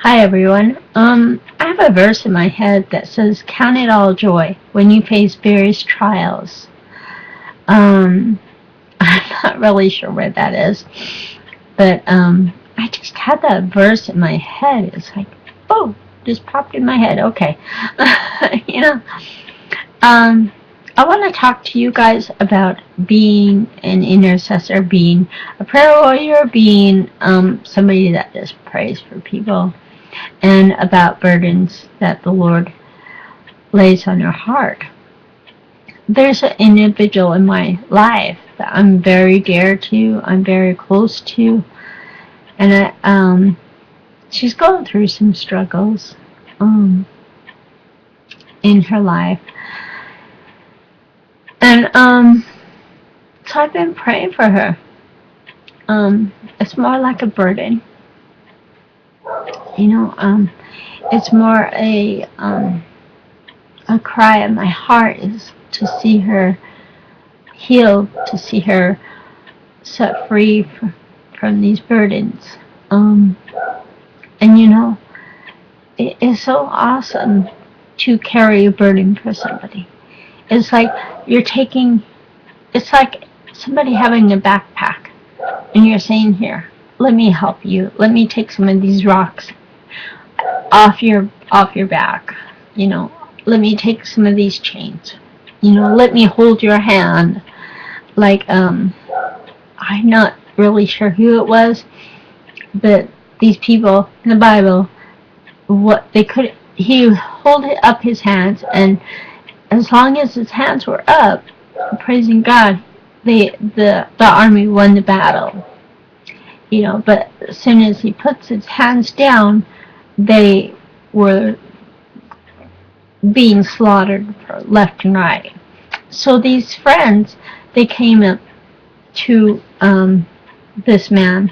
Hi everyone. I have a verse in my head that says, "Count it all joy when you face various trials." Um, I'm not really sure where that is, but I just had that verse in my head. It's like, oh, just popped in my head. Okay, you know. Um, I want to talk to you guys about being an intercessor, being a prayer warrior, being somebody that just prays for people, and about burdens that the Lord lays on your heart. There's an individual in my life that I'm very dear to, I'm very close to, and she's going through some struggles in her life. And so I've been praying for her. It's more like a burden, you know. It's more a cry of my heart is to see her healed, to see her set free from these burdens. And you know, it is so awesome to carry a burden for somebody. It's like it's like somebody having a backpack and you're saying, here, let me help you. Let me take some of these rocks off your back. You know, let me take some of these chains. You know, let me hold your hand. Like, I'm not really sure who it was, but these people in the Bible, he held up his hands, and as long as his hands were up, praising God, the army won the battle. You know, but as soon as he puts his hands down, they were being slaughtered left and right. So these friends, they came up to this man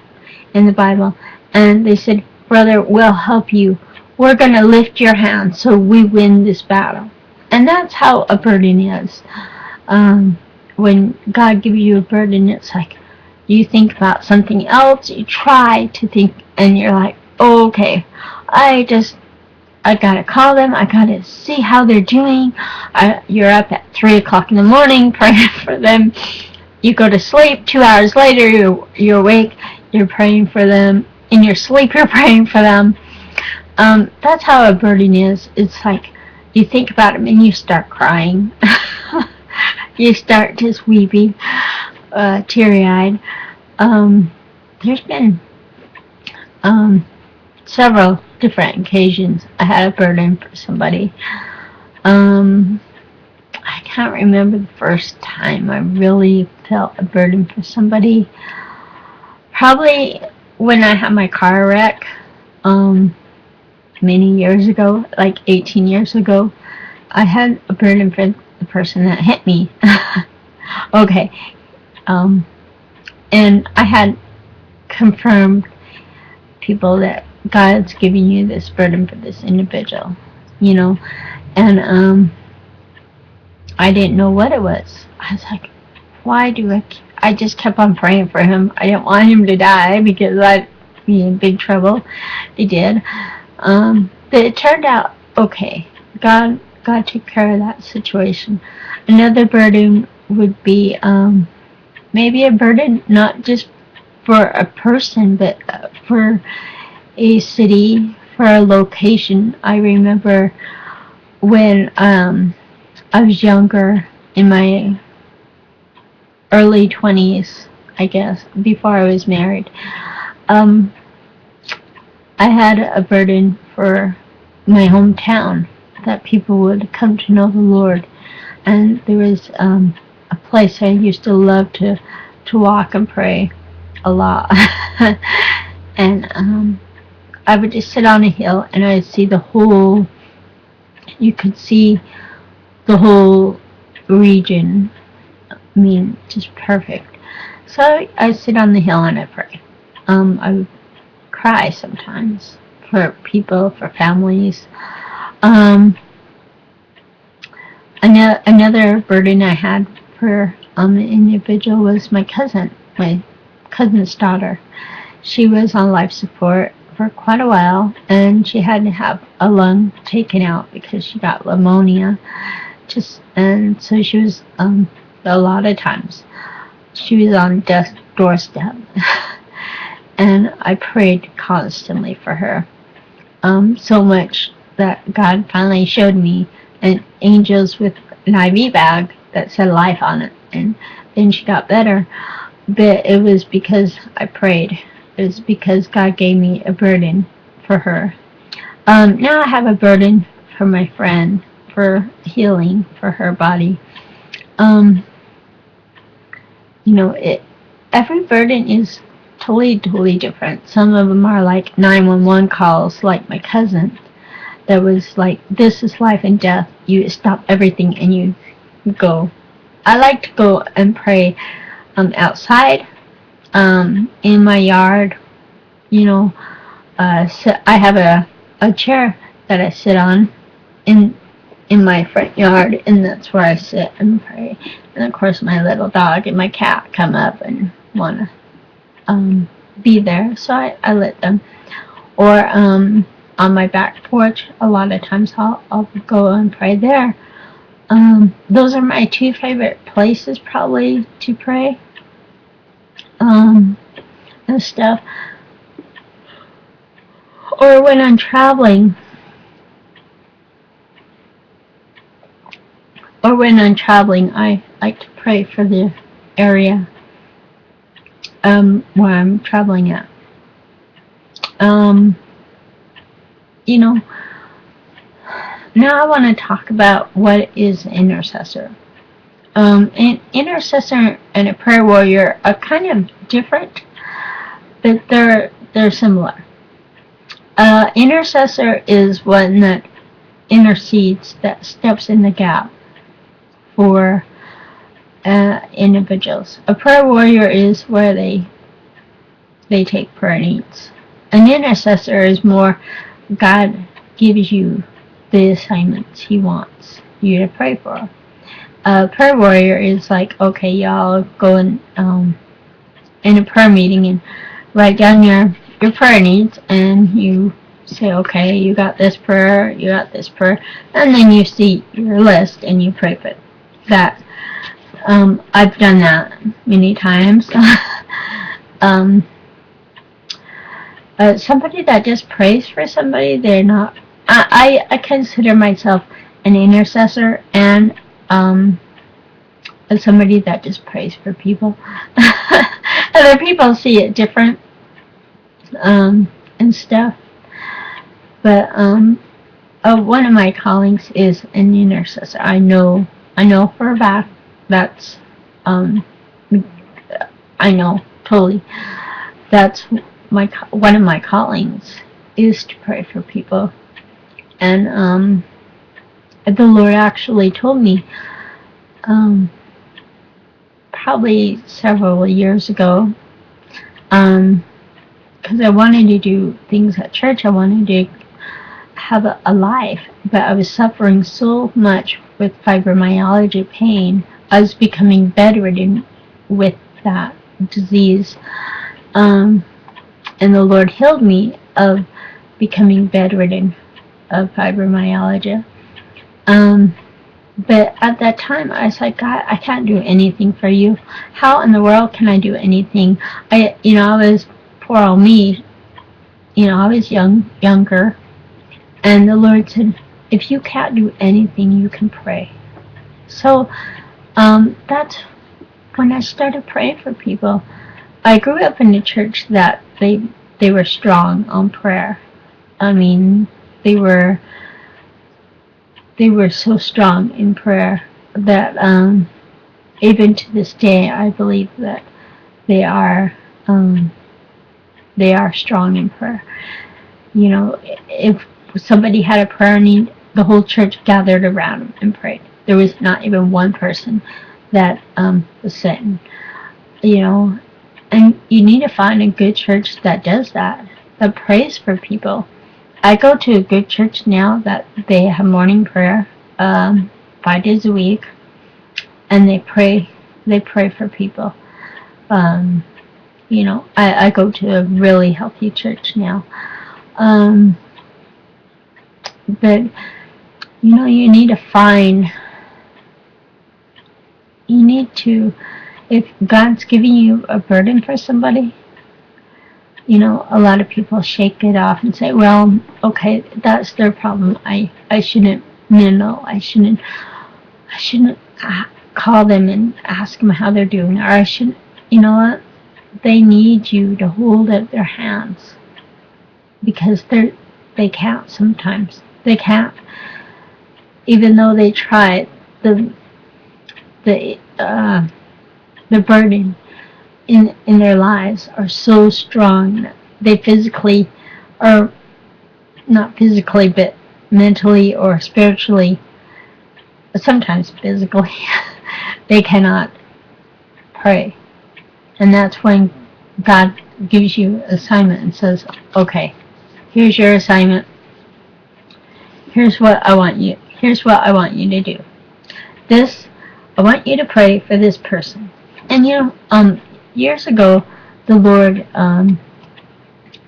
in the Bible, and they said, "Brother, we'll help you. We're going to lift your hand so we win this battle." And that's how a burden is. When God gives you a burden, it's like you think about something else, you try to think, and you're like, oh, okay, I gotta call them, I gotta see how they're doing. You're up at 3 o'clock in the morning praying for them. You go to sleep, 2 hours later, you're awake, you're praying for them. In your sleep, you're praying for them. That's how a burden is. It's like you think about them and you start crying. You start just weeping, teary-eyed. There's been several different occasions I had a burden for somebody. I can't remember the first time I really felt a burden for somebody. Probably when I had my car wreck many years ago, like 18 years ago. I had a burden for the person that hit me. Okay. And I had confirmed people that God's giving you this burden for this individual, you know, and I didn't know what it was. I was like, why do I just kept on praying for him. I didn't want him to die because I'd be in big trouble. He did. But it turned out okay. God took care of that situation. Another burden would be maybe a burden not just for a person, but for a city, for a location. I remember when I was younger, in my early 20s, I guess, before I was married, I had a burden for my hometown, that people would come to know the Lord. And there was a place I used to love to walk and pray a lot. And I would just sit on a hill and I'd see you could see the whole region. I mean, just perfect. So I sit on the hill and I pray. I would cry sometimes for people, for families. Another burden I had for an individual was my cousin's daughter. She was on life support for quite a while, and she had to have a lung taken out because she got pneumonia. And so she was a lot of times she was on death's doorstep, and I prayed constantly for her. So much that God finally showed me an angels with an IV bag that said life on it, and then she got better. But it was because I prayed. It was because God gave me a burden for her. Now I have a burden for my friend, for healing for her body. Every burden is totally different. Some of them are like 911 calls, like my cousin, that was like, this is life and death. You stop everything and you go. I like to go and pray outside, in my yard. So I have a chair that I sit on in my front yard, and that's where I sit and pray. And of course my little dog and my cat come up and want to be there, so I let them. Or on my back porch, a lot of times I'll go and pray there. Those are my two favorite places probably to pray and stuff. Or when I'm traveling, I like to pray for the area where I'm traveling at. Now I want to talk about what is an intercessor. An intercessor and a prayer warrior are kind of different, but they're similar. Intercessor is one that intercedes, that steps in the gap for individuals. A prayer warrior is where they take prayer needs. An intercessor is more, God gives you the assignments He wants you to pray for. A prayer warrior is like, okay, y'all go in a prayer meeting and write down your prayer needs, and you say, okay, you got this prayer, and then you see your list and you pray for that. I've done that many times. Somebody that just prays for somebody, they're not. I consider myself an intercessor and somebody that just prays for people. Other people see it different and stuff. But one of my callings is an intercessor. I know for a fact that's I know totally that's one of my callings is to pray for people. And the Lord actually told me probably several years ago, because I wanted to do things at church. I wanted to have a life, but I was suffering so much with fibromyalgia pain. I was becoming bedridden with that disease, and the Lord healed me of becoming bedridden of fibromyalgia. But at that time, I was like, God, I can't do anything for you. How in the world can I do anything? I was poor old me. I was younger. And the Lord said, if you can't do anything, you can pray. So that's when I started praying for people. I grew up in a church that they were strong on prayer. I mean, they were so strong in prayer that even to this day, I believe that they are strong in prayer. If somebody had a prayer need, the whole church gathered around them and prayed. There was not even one person that was sitting. And you need to find a good church that does that prays for people. I go to a good church now that they have morning prayer 5 days a week, and they pray for people. I go to a really healthy church now. Um, but you need to find. You need to, if God's giving you a burden for somebody, a lot of people shake it off and say, well, okay, that's their problem. I shouldn't, no, I shouldn't call them and ask them how they're doing. Or I shouldn't, you know what? They need you to hold up their hands. Because they can't sometimes. They can't. Even though they try, the burden in their lives are so strong that they physically, or not physically, but mentally or spiritually, sometimes physically, they cannot pray. And that's when God gives you an assignment and says, okay, here's your assignment. Here's what I want you to do. This, I want you to pray for this person. And years ago, the Lord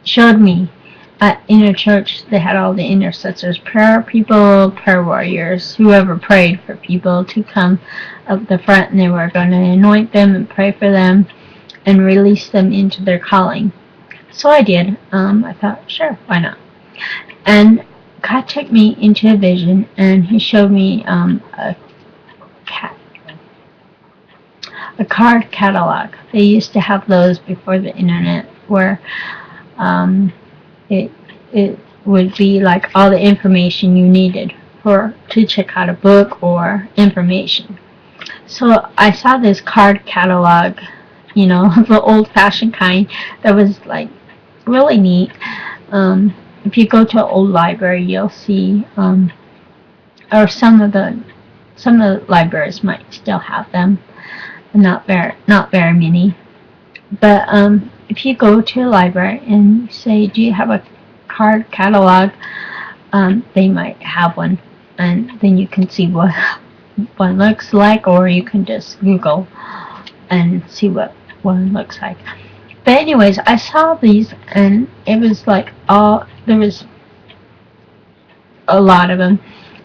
showed me in a church they had all the intercessors, prayer people, prayer warriors, whoever prayed for people to come up the front, and they were going to anoint them and pray for them and release them into their calling. So I did. I thought, sure, why not? And God took me into a vision, and He showed me a card catalog. They used to have those before the internet, where it would be like all the information you needed to check out a book or information. So I saw this card catalog, the old-fashioned kind that was like really neat. If you go to an old library, you'll see, or some of the libraries might still have them. Not very many. But if you go to a library and say, do you have a card catalog, they might have one, and then you can see what one looks like, or you can just Google and see what one looks like. But anyways, I saw these, and it was like there was a lot of them,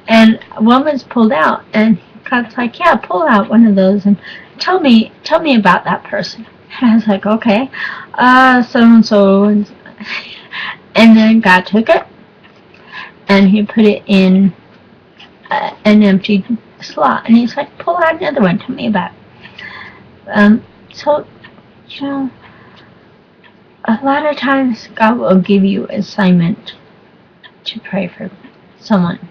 and one was pulled out, and God's like, yeah, pull out one of those and tell me about that person. And I was like, okay, so and so, and then God took it and He put it in an empty slot, and He's like, pull out another one, tell me about it. So a lot of times God will give you an assignment to pray for someone.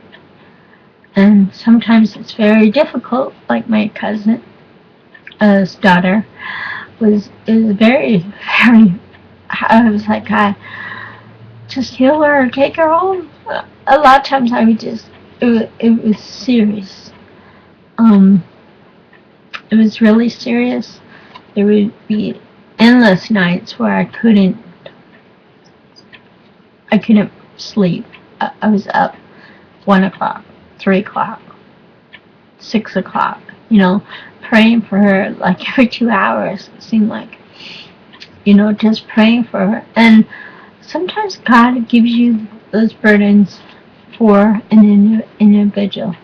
And sometimes it's very difficult, like my cousin's daughter is very, very, I was like, God, just heal her, take her home. A lot of times I would just, it was serious. It was really serious. There would be endless nights where I couldn't sleep. I was up 1 o'clock, 3 o'clock, 6 o'clock, praying for her like every 2 hours, it seemed like, just praying for her. And sometimes God gives you those burdens for an individual.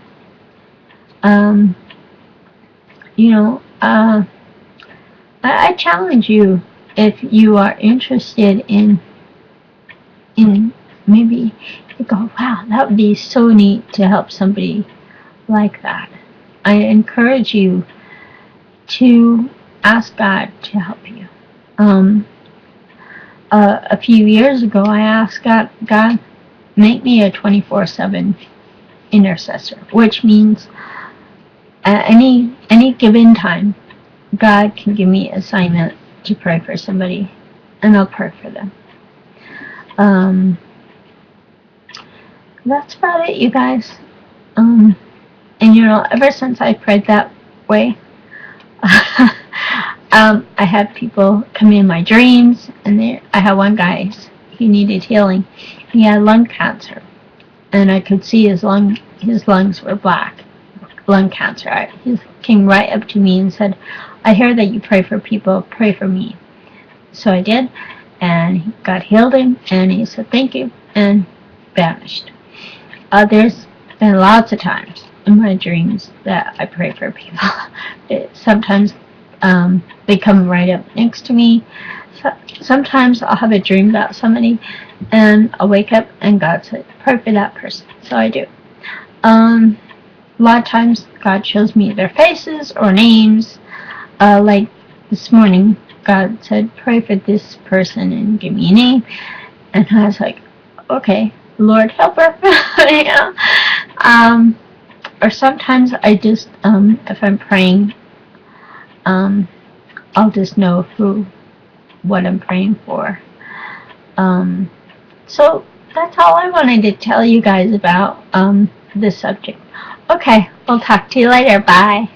I challenge you, if you are interested in maybe you go, wow, that would be so neat to help somebody like that. I encourage you to ask God to help you. A few years ago, I asked God, make me a 24/7 intercessor, which means at any given time, God can give me an assignment to pray for somebody, and I'll pray for them. That's about it, you guys. And ever since I prayed that way, I had people come in my dreams, and I had one guy, he needed healing. He had lung cancer, and I could see his lungs were black, lung cancer. He came right up to me and said, I hear that you pray for people, pray for me. So I did, and God healed him, and he said, thank you. and vanished. There's been lots of times in my dreams that I pray for people. Sometimes they come right up next to me. Sometimes I'll have a dream about somebody, and I'll wake up and God said, pray for that person. So I do. A lot of times God shows me their faces or names. Like this morning, God said, pray for this person and give me a name. And I was like, okay, Lord help her. You know? Or sometimes I just, if I'm praying, I'll just know what I'm praying for. So that's all I wanted to tell you guys about this subject. Okay, we'll talk to you later. Bye.